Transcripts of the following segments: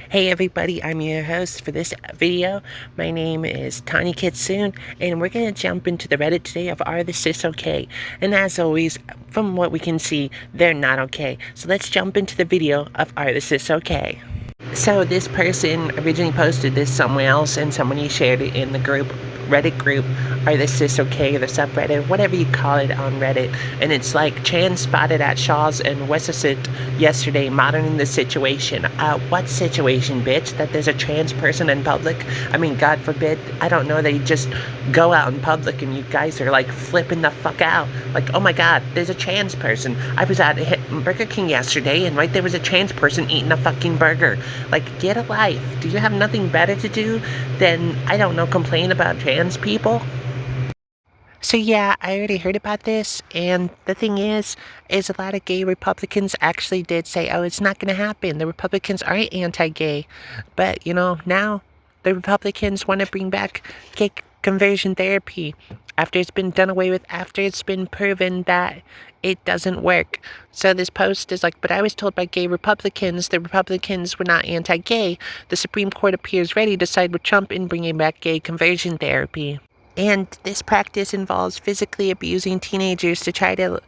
Hey everybody, I'm your host for this video. My name is Tonya Kitsune, and we're going to jump into the Reddit today of are the cis okay? And as always, from what we can see, they're not okay. So let's jump into the video of are the cis okay? So this person originally posted this somewhere else, and somebody shared it in the group, Reddit group, or the cis okay, the subreddit, whatever you call it on Reddit. And it's like, trans spotted at Shaw's and Wessosset yesterday, monitoring the situation. What situation, bitch? That there's a trans person in public? I mean, God forbid, I don't know, they just go out in public and you guys are like flipping the fuck out. Like, oh my God, there's a trans person. I was at Burger King yesterday, and right there was a trans person eating a fucking burger. Like, get a life. Do you have nothing better to do than, I don't know, complain about trans people? So yeah, I already heard about this, and the thing is a lot of gay Republicans actually did say, oh, it's not going to happen. The Republicans aren't anti-gay. But, now the Republicans want to bring back gay conversion therapy after it's been done away with, after it's been proven that it doesn't work. So this post is like, but I was told by gay Republicans the Republicans were not anti-gay. The Supreme Court appears ready to side with Trump in bringing back gay conversion therapy. And this practice involves physically abusing teenagers to try to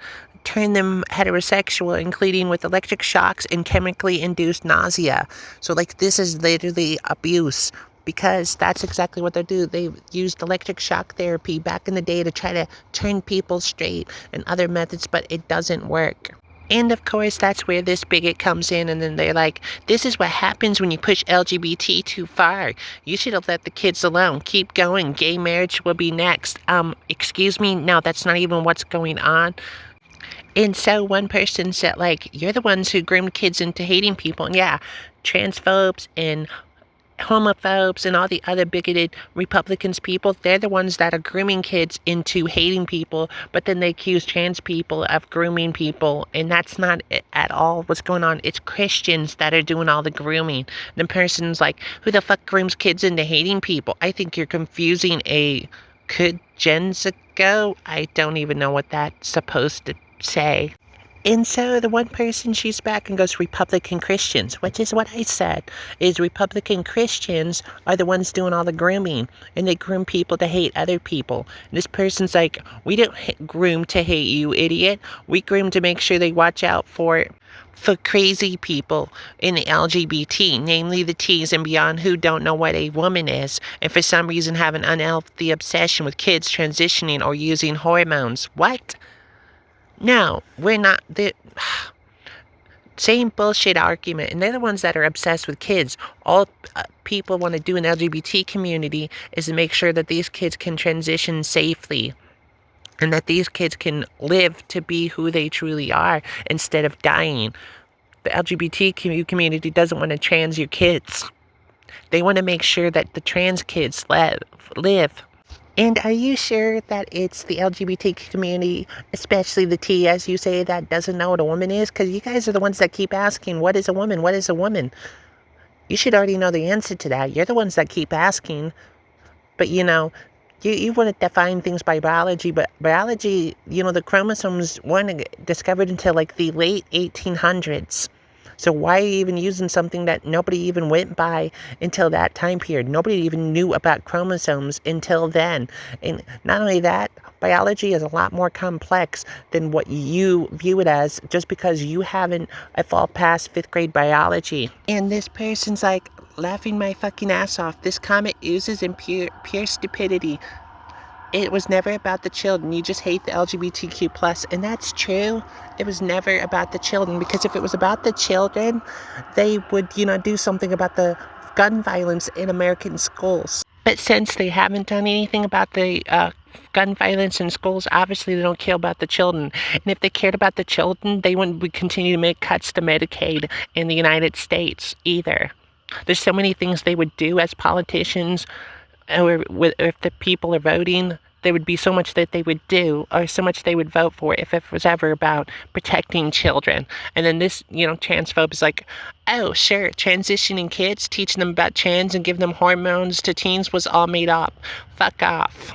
turn them heterosexual, including with electric shocks and chemically induced nausea. So, like, this is literally abuse, because that's exactly what they do. They used electric shock therapy back in the day to try to turn people straight and other methods, but it doesn't work. And of course, that's where this bigot comes in, and then they're like, this is what happens when you push LGBT too far. You should have let the kids alone. Keep going. Gay marriage will be next. Excuse me? No, that's not even what's going on. And so one person said, like, you're the ones who groomed kids into hating people. And yeah, transphobes and homophobes and all the other bigoted Republicans people, they're the ones that are grooming kids into hating people, but then they accuse trans people of grooming people, and that's not at all what's going on. It's Christians that are doing all the grooming. The person's like, who the fuck grooms kids into hating people? I think you're confusing a could gens ago. I don't even know what that's supposed to say. And so the one person shoots back and goes, Republican Christians, which is what I said, is Republican Christians are the ones doing all the grooming, and they groom people to hate other people. And this person's like, we don't groom to hate you, idiot. We groom to make sure they watch out for crazy people in the LGBT, namely the T's and beyond, who don't know what a woman is, and for some reason have an unhealthy obsession with kids transitioning or using hormones. What? No, we're not the same bullshit argument, and they're the ones that are obsessed with kids. All people want to do in the LGBT community is to make sure that these kids can transition safely, and that these kids can live to be who they truly are instead of dying. The LGBT community doesn't want to trans your kids. They want to make sure that the trans kids live. And are you sure that it's the LGBT community, especially the T, as you say, that doesn't know what a woman is? Because you guys are the ones that keep asking, what is a woman? What is a woman? You should already know the answer to that. You're the ones that keep asking. But, you want to define things by biology. But biology, the chromosomes weren't discovered until like the late 1800s. So why are you even using something that nobody even went by until that time period? Nobody even knew about chromosomes until then. And not only that, biology is a lot more complex than what you view it as, just because you haven't evolved past 5th grade biology. And this person's like, laughing my fucking ass off. This comment uses in pure stupidity. It was never about the children. You just hate the LGBTQ plus, and that's true. It was never about the children, because if it was about the children, they would, do something about the gun violence in American schools. But since they haven't done anything about the gun violence in schools, obviously they don't care about the children. And if they cared about the children, they wouldn't continue to make cuts to Medicaid in the United States either. There's so many things they would do as politicians, or if the people are voting, there would be so much that they would do, or so much they would vote for, if it was ever about protecting children. And then this, transphobe is like, oh, sure, transitioning kids, teaching them about trans and giving them hormones to teens was all made up. Fuck off.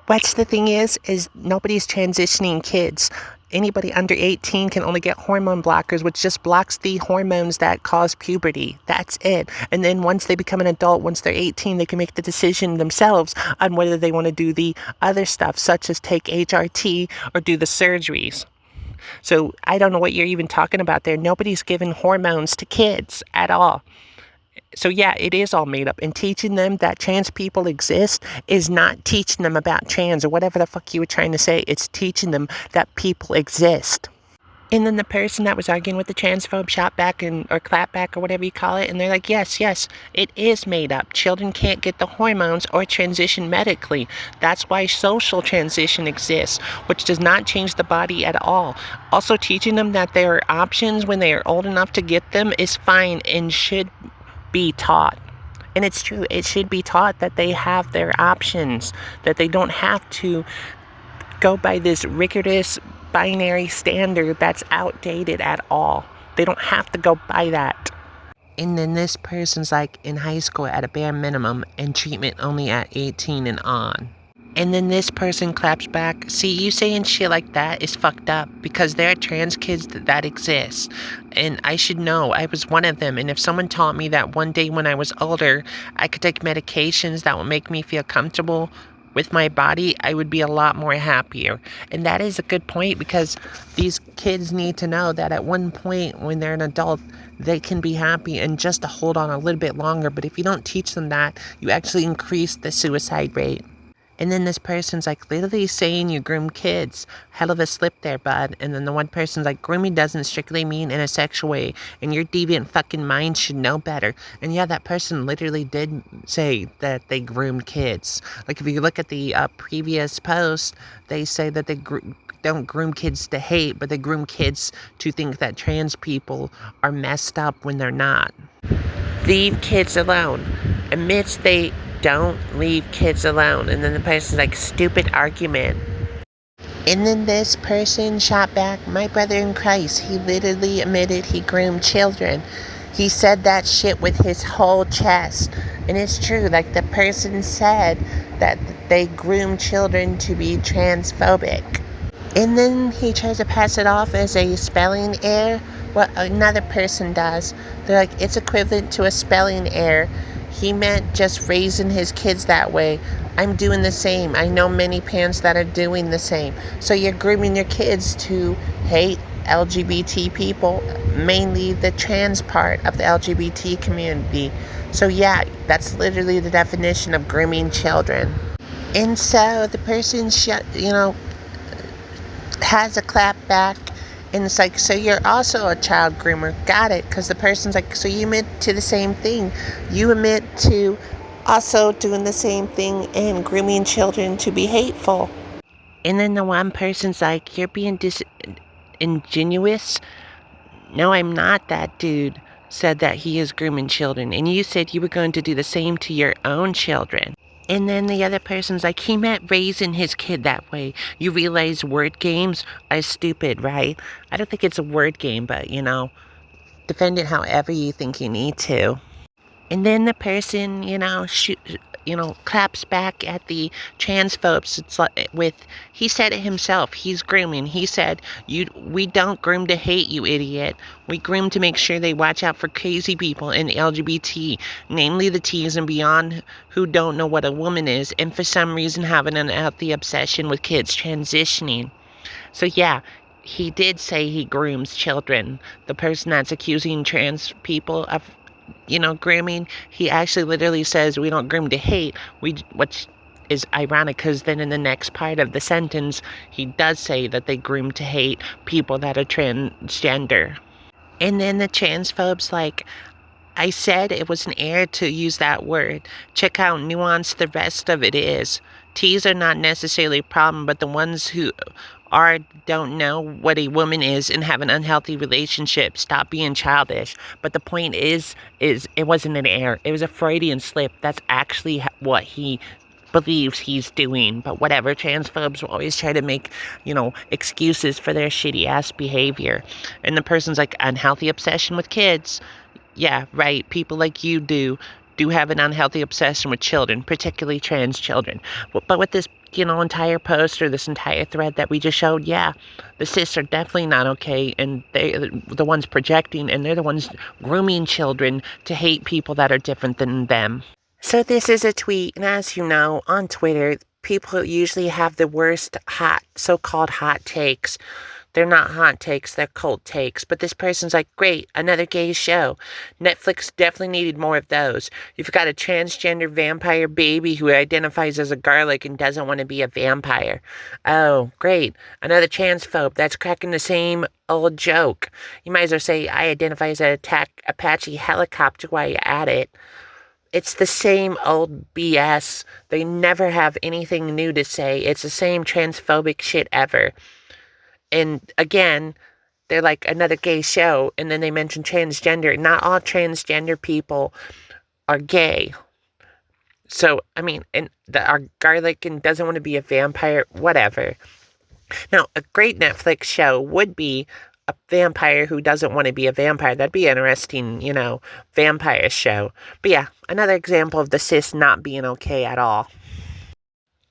What's the thing is nobody's transitioning kids. anybody under 18 can only get hormone blockers, which just blocks the hormones that cause puberty. That's it. And then once they become an adult, once they're 18, they can make the decision themselves on whether they want to do the other stuff, such as take HRT or do the surgeries. So I don't know what you're even talking about there. Nobody's giving hormones to kids at all. So yeah, it is all made up. And teaching them that trans people exist is not teaching them about trans or whatever the fuck you were trying to say. It's teaching them that people exist. And then the person that was arguing with the transphobe shot back or clap back or whatever you call it, and they're like, yes, it is made up. Children can't get the hormones or transition medically. That's why social transition exists, which does not change the body at all. Also, teaching them that there are options when they are old enough to get them is fine and should be taught. And it's true, it should be taught that they have their options, that they don't have to go by this rigorous binary standard that's outdated at all. They don't have to go by that. And then this person's like in high school at a bare minimum and treatment only at 18 and on. And then this person claps back. See, you saying shit like that is fucked up because there are trans kids that exist. And I should know. I was one of them. And if someone taught me that one day when I was older, I could take medications that would make me feel comfortable with my body, I would be a lot more happier. And that is a good point because these kids need to know that at one point when they're an adult, they can be happy and just to hold on a little bit longer. But if you don't teach them that, you actually increase the suicide rate. And then this person's like literally saying you groom kids. Hell of a slip there, bud. And then the one person's like, grooming doesn't strictly mean in a sexual way. And your deviant fucking mind should know better. And yeah, that person literally did say that they groomed kids. Like if you look at the previous post, they say that they don't groom kids to hate, but they groom kids to think that trans people are messed up when they're not. Leave kids alone. Admits they don't leave kids alone. And then the person's like, stupid argument. And then this person shot back, my brother in Christ, he literally admitted he groomed children. He said that shit with his whole chest. And it's true, like the person said that they groom children to be transphobic. And then he tries to pass it off as a spelling error. What another person does. They're like, it's equivalent to a spelling error. He meant just raising his kids that way. I'm doing the same. I know many parents that are doing the same. So you're grooming your kids to hate LGBT people, mainly the trans part of the LGBT community. So yeah, that's literally the definition of grooming children. And so the person, has a clap back. And it's like, so you're also a child groomer. Got it. Because the person's like, so you admit to the same thing. You admit to also doing the same thing and grooming children to be hateful. And then the one person's like, you're being disingenuous. No, I'm not. That dude said that he is grooming children. And you said you were going to do the same to your own children. And then the other person's like, he meant raising his kid that way. You realize word games are stupid, right? I don't think it's a word game, but, defend it however you think you need to. And then the person, claps back at the transphobes. It's like he said it himself. He's grooming. He said, we don't groom to hate, you idiot. We groom to make sure they watch out for crazy people in the LGBT, namely the T's and beyond, who don't know what a woman is and for some reason have an unhealthy obsession with kids transitioning. So yeah, he did say he grooms children. The person that's accusing trans people of grooming, he actually literally says we don't groom to hate, which is ironic because then in the next part of the sentence, he does say that they groom to hate people that are transgender. And then the transphobe's like, I said it was an error to use that word. Check how nuanced the rest of it is. T's are not necessarily a problem, but the ones who don't know what a woman is and have an unhealthy relationship. Stop being childish. But the point is it wasn't an error. It was a Freudian slip. That's actually what he believes he's doing. But whatever, transphobes will always try to make, excuses for their shitty ass behavior. And the person's like, unhealthy obsession with kids. Yeah, right. People like you do. do have an unhealthy obsession with children, particularly trans children. But with this, entire post or this entire thread that we just showed, yeah, the cis are definitely not okay, and they're the ones projecting, and they're the ones grooming children to hate people that are different than them. So this is a tweet, and as you know, on Twitter, people usually have the worst so-called hot takes. They're not hot takes, they're cold takes. But this person's like, great, another gay show. Netflix definitely needed more of those. You've got a transgender vampire baby who identifies as a garlic and doesn't want to be a vampire. Oh, great, another transphobe. That's cracking the same old joke. You might as well say, I identify as an Apache helicopter while you're at it. It's the same old BS. They never have anything new to say. It's the same transphobic shit ever. And again, they're like another gay show, and then they mention transgender. Not all transgender people are gay. So, I mean, and our garlic and doesn't want to be a vampire, whatever. Now, a great Netflix show would be a vampire who doesn't want to be a vampire. That'd be interesting, vampire show. But yeah, another example of the cis not being okay at all.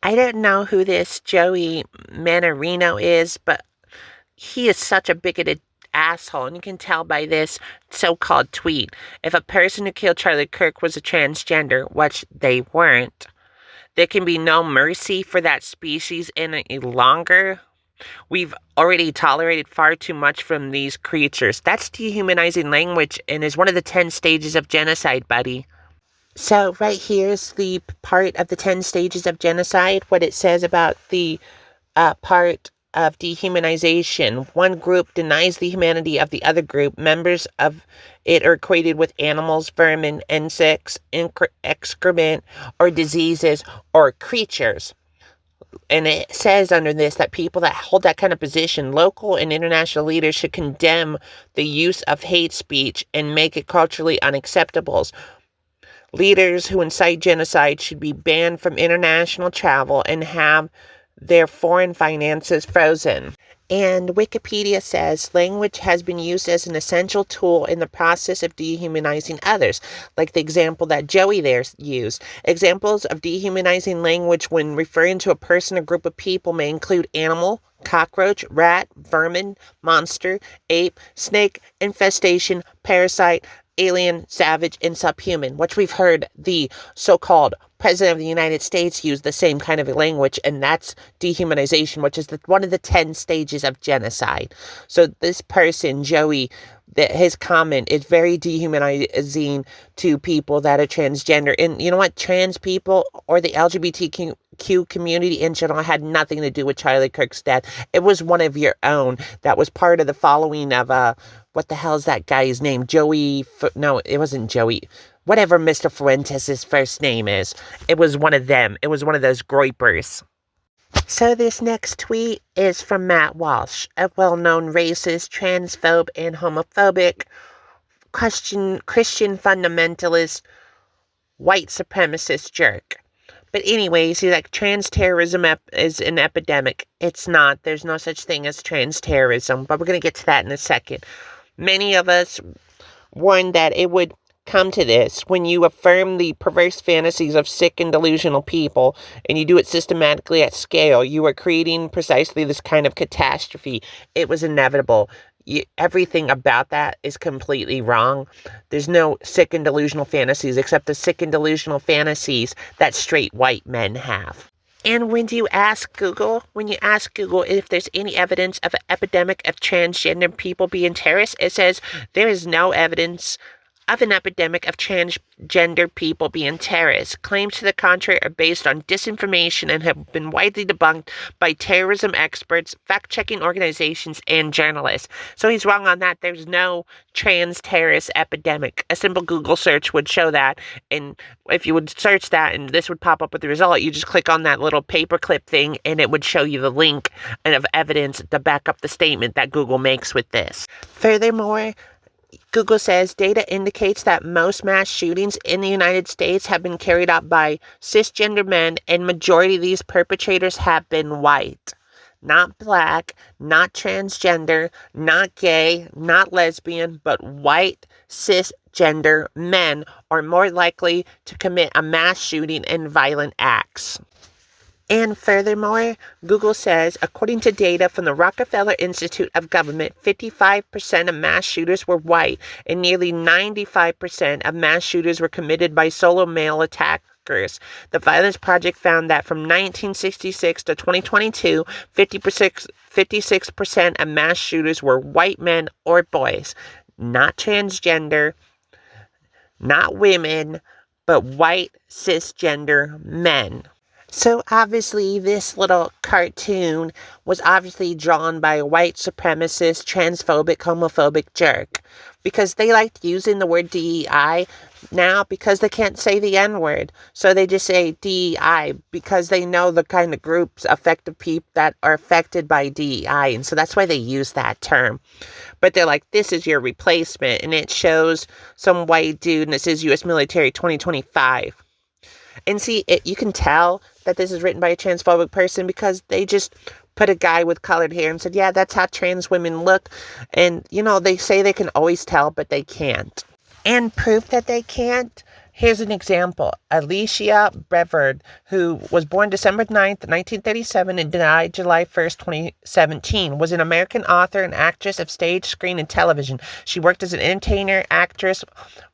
I don't know who this Joey Manarino is, but he is such a bigoted asshole, and you can tell by this so-called tweet. If a person who killed Charlie Kirk was a transgender, which they weren't, there can be no mercy for that species any longer. We've already tolerated far too much from these creatures. That's dehumanizing language and is one of the 10 stages of genocide, buddy. So right here's the part of the 10 stages of genocide, what it says about the part of dehumanization. One group denies the humanity of the other group. Members of it are equated with animals, vermin, insects, excrement, or diseases, or creatures. And it says under this that people that hold that kind of position, local and international leaders, should condemn the use of hate speech and make it culturally unacceptable. Leaders who incite genocide should be banned from international travel and have their foreign finances frozen. And Wikipedia says language has been used as an essential tool in the process of dehumanizing others, like the example that Joey there used. Examples of dehumanizing language when referring to a person or group of people may include animal, cockroach, rat, vermin, monster, ape, snake, infestation, parasite, alien, savage, and subhuman, which we've heard the so-called President of the United States use the same kind of language, and that's dehumanization, which is one of the 10 stages of genocide. So this person, Joey, his comment is very dehumanizing to people that are transgender. And you know what? Trans people or the LGBTQ community in general had nothing to do with Charlie Kirk's death. It was one of your own that was part of the following of, what the hell is that guy's name? No, it wasn't Joey. Whatever Mr. Fuentes' first name is. It was one of them. It was one of those groypers. So this next tweet is from Matt Walsh, a well-known racist, transphobe, and homophobic Christian fundamentalist, white supremacist jerk. But anyways, he's like, trans terrorism is an epidemic. It's not. There's no such thing as trans terrorism. But we're going to get to that in a second. Many of us warned that it would come to this when you affirm the perverse fantasies of sick and delusional people, and you do it systematically at scale. You are creating precisely this kind of catastrophe. It was inevitable. Everything about that is completely wrong. There's no sick and delusional fantasies except the sick and delusional fantasies that straight white men have. And when you ask Google if there's any evidence of an epidemic of transgender people being terrorists, it says there is no evidence of an epidemic of transgender people being terrorists. Claims to the contrary are based on disinformation and have been widely debunked by terrorism experts, fact-checking organizations, and journalists. So he's wrong on that. There's no trans terrorist epidemic. A simple Google search would show that, and if you would search that and this would pop up with the result, you just click on that little paperclip thing and it would show you the link and of evidence to back up the statement that Google makes with this. Furthermore, Google says data indicates that most mass shootings in the United States have been carried out by cisgender men, and majority of these perpetrators have been white. Not black, not transgender, not gay, not lesbian, but white cisgender men are more likely to commit a mass shooting and violent acts. And furthermore, Google says, according to data from the Rockefeller Institute of Government, 55% of mass shooters were white, and nearly 95% of mass shooters were committed by solo male attackers. The Violence Project found that from 1966 to 2022, 56% of mass shooters were white men or boys, not transgender, not women, but white cisgender men. So obviously this little cartoon was obviously drawn by a white supremacist, transphobic, homophobic jerk, because they liked using the word DEI now because they can't say the N-word. So they just say DEI because they know the kind of groups affected people that are affected by DEI. And so that's why they use that term. But they're like, this is your replacement. And it shows some white dude and it says U.S. military 2025. And see, you can tell that this is written by a transphobic person because they just put a guy with colored hair and said, yeah, that's how trans women look. And, they say they can always tell, but they can't. And proof that they can't, here's an example. Alicia Brevard, who was born December 9th, 1937 and died July 1st, 2017, was an American author and actress of stage, screen, and television. She worked as an entertainer, actress,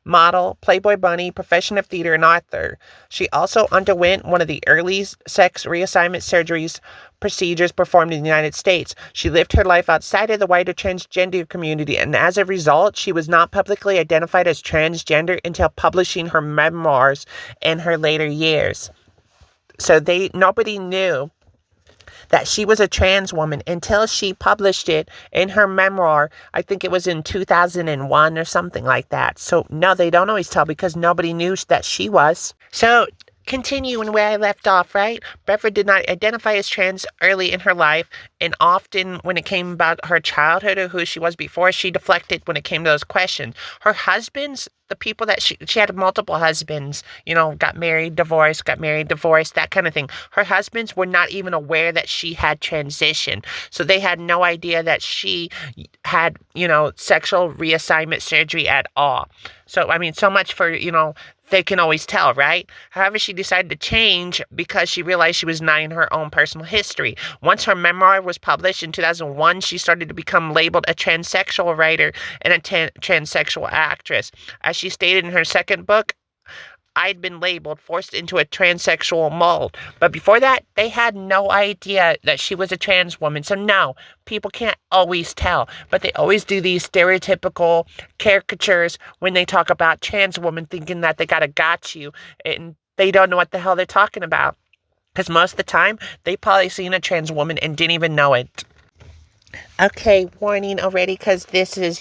model, Playboy bunny, profession of theater, and author. She also underwent one of the early sex reassignment procedures performed in the United States. She lived her life outside of the wider transgender community, and as a result, she was not publicly identified as transgender until publishing her memoirs in her later years. So nobody knew that she was a trans woman until she published it in her memoir. I think it was in 2001 or something like that. So no, they don't always tell because nobody knew that she was. So continuing where I left off, right? Brevard did not identify as trans early in her life, and often when it came about her childhood or who she was before, she deflected when it came to those questions. Her husbands, the people that she had multiple husbands, got married, divorced, that kind of thing. Her husbands were not even aware that she had transitioned. So they had no idea that she had, sexual reassignment surgery at all. So, so much for, they can always tell, right? However, she decided to change because she realized she was denying her own personal history. Once her memoir was published in 2001, she started to become labeled a transsexual writer and a transsexual actress. As she stated in her second book, I'd been labeled, forced into a transsexual mold. But before that, they had no idea that she was a trans woman. So no, people can't always tell. But they always do these stereotypical caricatures when they talk about trans women, thinking that they got you. And they don't know what the hell they're talking about. Because most of the time, they probably seen a trans woman and didn't even know it. Okay, warning already, because this is,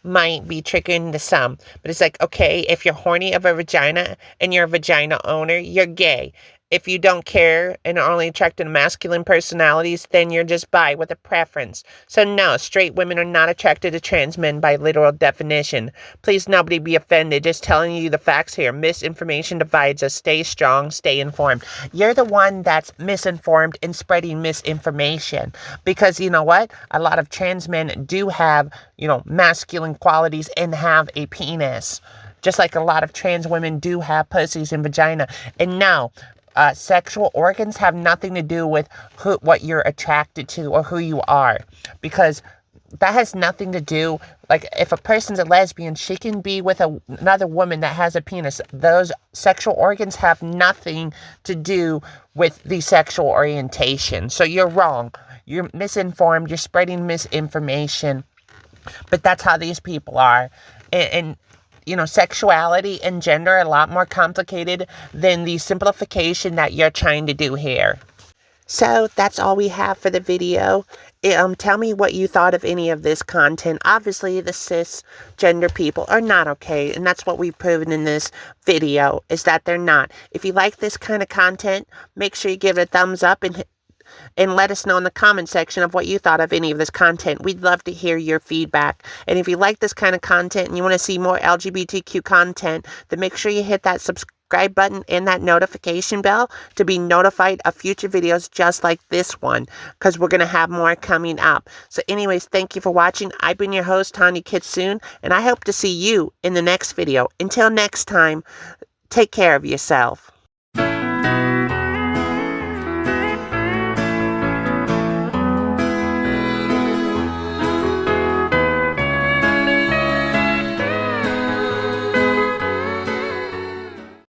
might be triggering to some. But it's like, okay, if you're horny of a vagina and you're a vagina owner, you're gay. If you don't care and are only attracted to masculine personalities, then you're just bi with a preference. So no, straight women are not attracted to trans men by literal definition. Please, nobody be offended. Just telling you the facts here. Misinformation divides us. Stay strong, stay informed. You're the one that's misinformed and spreading misinformation. Because you know what? A lot of trans men do have, masculine qualities and have a penis. Just like a lot of trans women do have pussies and vagina. And no, sexual organs have nothing to do with what you're attracted to or who you are, because that has nothing to do. Like, if a person's a lesbian, she can be with another woman that has a penis. Those sexual organs have nothing to do with the sexual orientation. So you're wrong. You're misinformed. You're spreading misinformation. But that's how these people are. And sexuality and gender are a lot more complicated than the simplification that you're trying to do here. So that's all we have for the video. Tell me what you thought of any of this content. Obviously, the cisgender people are not okay, and that's what we've proven in this video, is that they're not. If you like this kind of content, make sure you give it a thumbs up and let us know in the comment section of what you thought of any of this content. We'd love to hear your feedback. And if you like this kind of content and you want to see more LGBTQ content, then make sure you hit that subscribe button and that notification bell to be notified of future videos just like this one, because we're going to have more coming up. So anyways, thank you for watching. I've been your host, Tonya Kitsune, and I hope to see you in the next video. Until next time, take care of yourself.